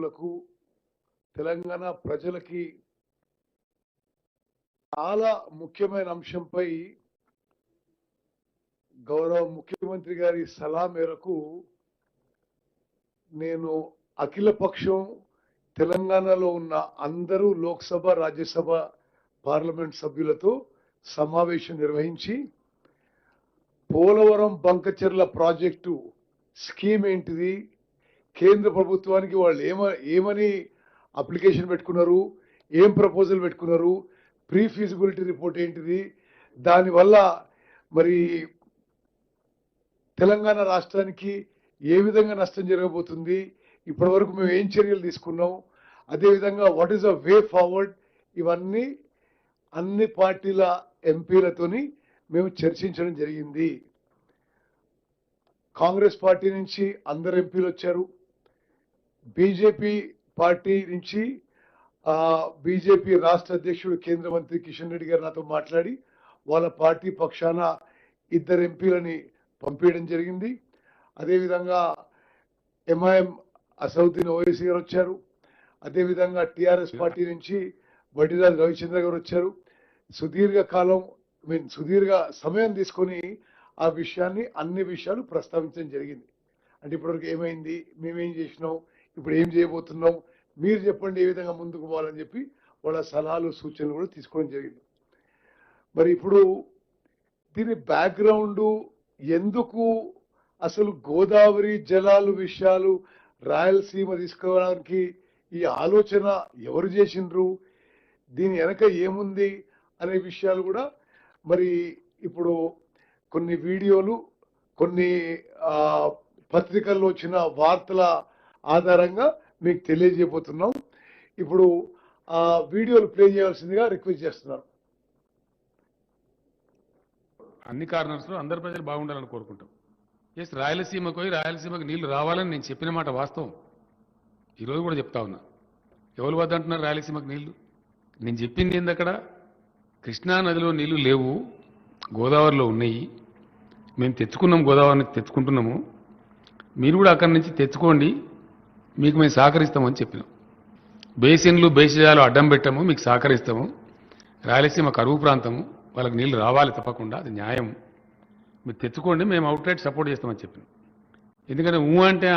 లకు తెలంగాణ ప్రజలకి చాలా ముఖ్యమైన అంశంపై గౌరవ ముఖ్యమంత్రి గారి సలహా మేరకు నేను అఖిల పక్షం తెలంగాణలో ఉన్న అందరూ లోక్సభ రాజ్యసభ పార్లమెంట్ సభ్యులతో సమావేశం నిర్వహించి పోలవరం బంకచెర్ల ప్రాజెక్టు స్కీమ్ ఏంటిది, కేంద్ర ప్రభుత్వానికి వాళ్ళు ఏమని అప్లికేషన్ పెట్టుకున్నారు, ఏం ప్రపోజల్ పెట్టుకున్నారు, ప్రీ ఫీజిబిలిటీ రిపోర్ట్ ఏంటిది, దానివల్ల మరి తెలంగాణ రాష్ట్రానికి ఏ విధంగా నష్టం జరగబోతుంది, ఇప్పటి వరకు మేము ఏం చర్యలు తీసుకున్నాం, అదేవిధంగా what is the way forward, ఇవన్నీ అన్ని పార్టీల ఎంపీలతోని మేము చర్చించడం జరిగింది. కాంగ్రెస్ పార్టీ నుంచి అందరు ఎంపీలు వచ్చారు. బీజేపీ పార్టీ నుంచి బీజేపీ రాష్ట్ర అధ్యక్షుడు కేంద్ర మంత్రి కిషన్ రెడ్డి గారు నాతో మాట్లాడి వాళ్ళ పార్టీ పక్షాన 2 ఎంపీలని పంపించడం జరిగింది. అదేవిధంగా ఎంఐఎం అసౌద్దీన్ ఓవైసీ గారు వచ్చారు. అదేవిధంగా టిఆర్ఎస్ పార్టీ నుంచి వడ్డీరాజు రవిచంద్ర గారు వచ్చారు. సుదీర్ఘ సమయం తీసుకొని ఆ విషయాన్ని అన్ని విషయాలు ప్రస్తావించడం జరిగింది. అంటే ఇప్పటివరకు ఏమైంది, మేమేం చేసినాం, ఇప్పుడు ఏం చేయబోతున్నాం, మీరు చెప్పండి ఏ విధంగా ముందుకు పోవాలని చెప్పి వాళ్ళ సలహాలు సూచనలు కూడా తీసుకోవడం జరిగింది. మరి ఇప్పుడు దీని బ్యాక్గ్రౌండ్ ఎందుకు, అసలు గోదావరి జలాలు విషయాలు రాయలసీమ తీసుకోవడానికి ఈ ఆలోచన ఎవరు చేసిండ్రు, దీని వెనక ఏముంది అనే విషయాలు కూడా మరి ఇప్పుడు కొన్ని వీడియోలు, కొన్ని పత్రికల్లో వచ్చిన వార్తల ఆధారంగా మీకు తెలియజేయబోతున్నాం. ఇప్పుడు ఆ వీడియోలు ప్లే చేయాల్సిందిగా రిక్వెస్ట్ చేస్తున్నాను. అన్ని కార్నర్స్లో అందరి ప్రజలు బాగుండాలని కోరుకుంటాం. ఎస్, రాయలసీమకు నీళ్లు రావాలని నేను చెప్పిన మాట వాస్తవం. ఈరోజు కూడా చెప్తా ఉన్నా. ఎవరు వద్దంటున్నారు రాయలసీమకు నీళ్లు? నేను చెప్పింది ఏంది, అక్కడ కృష్ణా నదిలో నీళ్లు లేవు, గోదావరిలో ఉన్నాయి. మేము తెచ్చుకున్నాం, గోదావరి నుంచి తెచ్చుకుంటున్నాము, మీరు కూడా అక్కడి నుంచి తెచ్చుకోండి, మీకు మేము సహకరిస్తామని చెప్పినాం. బేసిజాలు అడ్డం పెట్టాము, మీకు సహకరిస్తాము. రాయలసీమ కరువు ప్రాంతము, వాళ్ళకి నీళ్లు రావాలి తప్పకుండా, అది న్యాయం. మీరు తెచ్చుకోండి, మేము అవుట్రైట్ సపోర్ట్ చేస్తామని చెప్పినాం. ఎందుకంటే అంటే